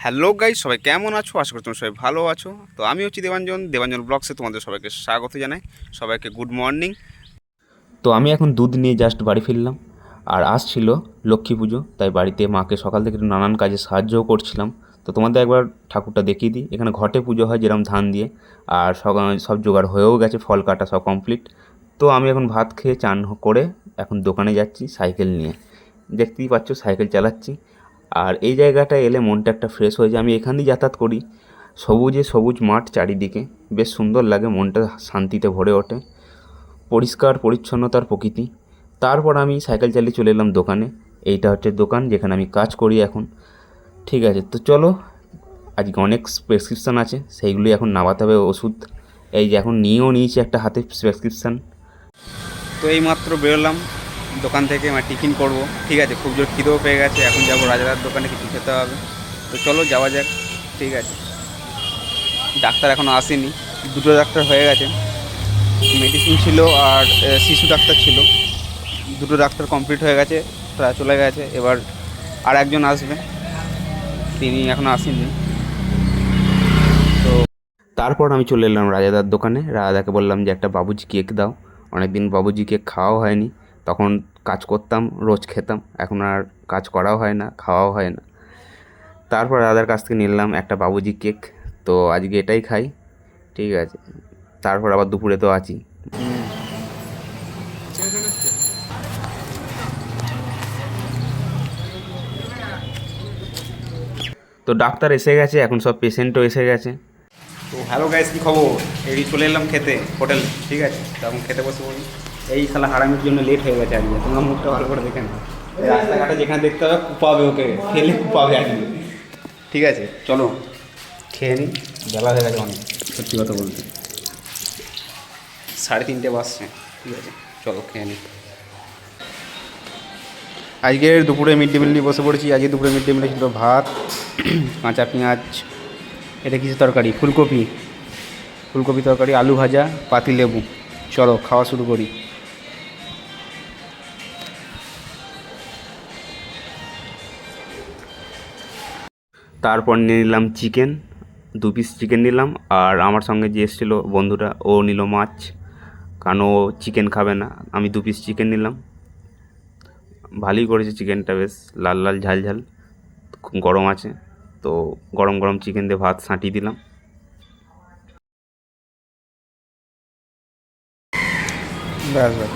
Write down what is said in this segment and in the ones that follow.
Hello guys, সবাই কেমন আছো? আশা করি তোমরা সবাই ভালো আছো। তো আমি হচ্ছি দেবাঞ্জন ব্লগসে তোমাদের সবাইকে স্বাগত জানাই। সবাইকে গুড মর্নিং। তো আমি এখন দুধ নিয়ে জাস্ট বাড়ি ফিরলাম। আর আসছিল লক্ষ্মী পুজো, তাই বাড়িতে মাকে সকাল থেকে নানান কাজে সাহায্যও করছিলাম। তো তোমাদের একবার ঠাকুরটা দেখিয়ে দিই। এখানে ঘটে পুজো হয় যেরকম ধান দিয়ে, আর সব জোগাড় হয়েও গেছে, ফল কাটা সব কমপ্লিট। তো আমি এখন ভাত খেয়ে চান করে এখন দোকানে যাচ্ছি সাইকেল নিয়ে। দেখতেই পাচ্ছ সাইকেল চালাচ্ছি। আর এই জায়গাটায় এলে মনটা একটা ফ্রেশ হয়ে যায়। আমি এখান দিয়ে যাতায়াত করি, সবুজে সবুজ মাঠ চারিদিকে, বেশ সুন্দর লাগে, মনটা শান্তিতে ভরে ওঠে, পরিষ্কার পরিচ্ছন্নতার প্রকৃতি। তারপর আমি সাইকেল চালিয়ে চলে এলাম দোকানে। এইটা হচ্ছে দোকান যেখানে আমি কাজ করি এখন। ঠিক আছে, তো চলো। আজকে অনেক প্রেসক্রিপশান আছে, সেইগুলি এখন নামাতে হবে ওষুধ। এই যে এখন নিয়েও নিয়েছি একটা হাতে প্রেসক্রিপশান। তো এই মাত্র বেরোলাম দোকান থেকে, টিফিন করব। ঠিক আছে, খুব জোর খিদেও পেয়ে গেছে। এখন যাবো রাজাদার দোকানে, কিছু খেতে হবে। তো চলো যাওয়া যাক। ঠিক আছে, ডাক্তার এখনও আসেনি, দুটো ডাক্তার হয়ে গেছে। মেডিসিন ছিল আর শিশু ডাক্তার ছিল। দুটো ডাক্তার কমপ্লিট হয়ে গেছে, তারা চলে গেছে। এবার আর একজন আসবে, তিনি এখনও আসেননি। তো তারপর আমি চলে এলাম রাজাদার দোকানে। রাজাদাকে বললাম যে একটা বাবুজি কেক দাও। অনেকদিন বাবুজি কেক খাওয়াও হয়নি। তখন কাজ করতাম, রোজ খেতাম, এখন আর কাজ করাও হয় না, খাওয়াও হয় না। তারপর রাজাদার কাছ থেকে নিলাম একটা বাবুজি কেক। তো আজকে এটাই খাই। ঠিক আছে, তারপর আবার দুপুরে তো আছি। তো ডাক্তার এসে গেছে, এখন সব পেশেন্টও এসে গেছে। তো হ্যালো গাইস, কী খবর? এই চলে এলাম খেতে, হোটেল। ঠিক আছে, তো এখন খেতে বসে পড়ি। এই শালা হারামির জন্য লেট হয়ে গেছে আজকে। তোমরা মুখটা ভালো করে দেখে না, রাস্তাঘাটে যেখানে দেখতে হবে কুপাবে, ওকে ফেলে কুপাবে আজকে। ঠিক আছে, চলো খেয়ে নিই। বেলা হয়ে গেছে অনেক, সত্যি কথা বলতে 3:30 বাজছে। ঠিক আছে, চলো খেয়ে নিই। আজকের দুপুরে মিড ডে মিল নিয়ে বসে পড়েছি। আজকে দুপুরে মিড ডে মিলে ছিল ভাত, কাঁচা পেঁয়াজ, এটা কিছু তরকারি, ফুলকপি তরকারি, আলু ভাজা, পাতি লেবু। চলো খাওয়া শুরু করি। তারপর নিয়ে নিলাম চিকেন, 2 পিস চিকেন নিলাম। আর আমার সঙ্গে যে এসেছিলো বন্ধুটা, ও নিল মাছ, কারণ ও চিকেন খাবে না। আমি 2 পিস চিকেন নিলাম। ভালোই করেছে চিকেনটা, বেশ লাল লাল ঝাল ঝাল, খুব গরম আছে। তো গরম গরম চিকেন দিয়ে ভাত সাঁটিয়ে দিলাম। ব্যাস ব্যাস।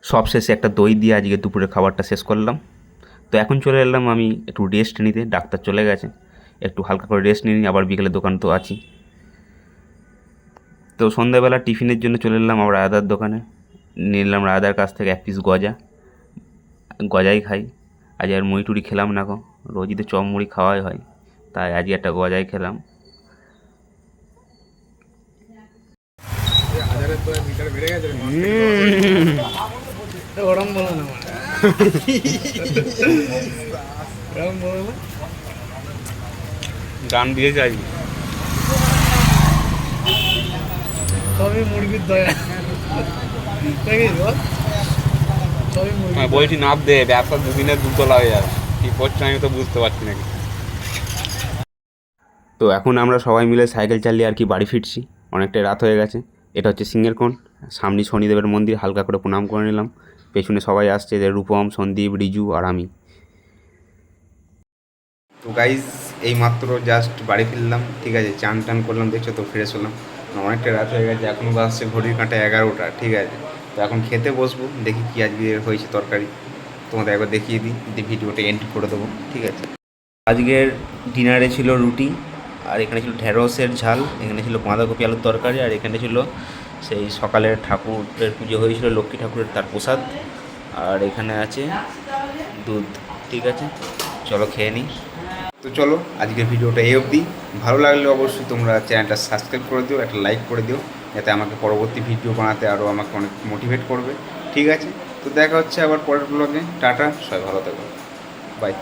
সব শেষে একটা দই দিয়ে আজকে দুপুরের খাবারটা শেষ করলাম। তো এখন চলে এলাম আমি একটু রেস্ট নিতে, ডাক্তার চলে গেছে, একটু হালকা করে রেস্ট নিই, আবার বিকেলে দোকান তো আছি। তো সন্ধ্যাবেলা টিফিনের জন্য চলে এলাম আবার রায়দার দোকানে। নিলাম রায়দার কাছ থেকে 1 পিস গজা। গজাই খাই। আজ আর মুড়ি টুড়ি খেলাম না গো, রোজই তো চপ মুড়ি খাওয়াই হয়, তাই আজকে একটা গজাই খেলাম। ওরম বলো না ওরম বলো না। গান দিয়ে যাই। সবই মুরগির দয়া দেখিস বল, সবই মুরগির দয়া। বলছি নাপ দে, ব্যবসা দুদিনের দুতলা হয়ে যাবে। কী করছো আমি তো বুঝতে পারছি না। তো এখন আমরা সবাই মিলে সাইকেল চালিয়ে আর কি বাড়ি ফিরছি, অনেকটাই রাত হয়ে গেছে। এটা হচ্ছে সিংহের কোণ, সামনে শনিদেবের মন্দির, হালকা করে প্রণাম করে নিলাম। পেছনে সবাই আসছে, যে রূপম, সন্দীপ, রিজু আর আমি। তো গাইজ এই মাত্র জাস্ট বাড়ি ফিরলাম। ঠিক আছে, চান টান করলাম, দেখছো তো ফ্রেশ হলাম। অনেকটা রাত হয়ে গেছে, এখনও বাজছে ঘড়ির কাঁটা 11টা। ঠিক আছে, তো এখন খেতে বসবো, দেখি কী আজকে হয়েছে তরকারি। তোমাদের একবার দেখিয়ে দিই, দিয়ে ভিডিওটা এন্ড করে দেবো। ঠিক আছে, আজকের ডিনারে ছিল রুটি, আর এখানে ছিল ঢেঁড়সের ঝাল, এখানে ছিল বাঁধাকপি আলুর তরকারি, আর এখানে ছিল সেই সকালের ঠাকুরের পুজো হয়েছিল লক্ষ্মী ঠাকুরের, তার প্রসাদ। আর এখানে আছে দুধ। ঠিক আছে, চলো খেয়ে নিই। তো চলো আজকের ভিডিওটা এই অবধি। ভালো লাগলে অবশ্যই তোমরা চ্যানেলটা সাবস্ক্রাইব করে দিও, একটা লাইক করে দিও, যাতে আমাকে পরবর্তী ভিডিও বানাতে আরও আমাকে অনেক মোটিভেট করবে। ঠিক আছে, তো দেখা হচ্ছে আবার পরের ব্লগে। টাটা, সবাই ভালো থাকো, বাই।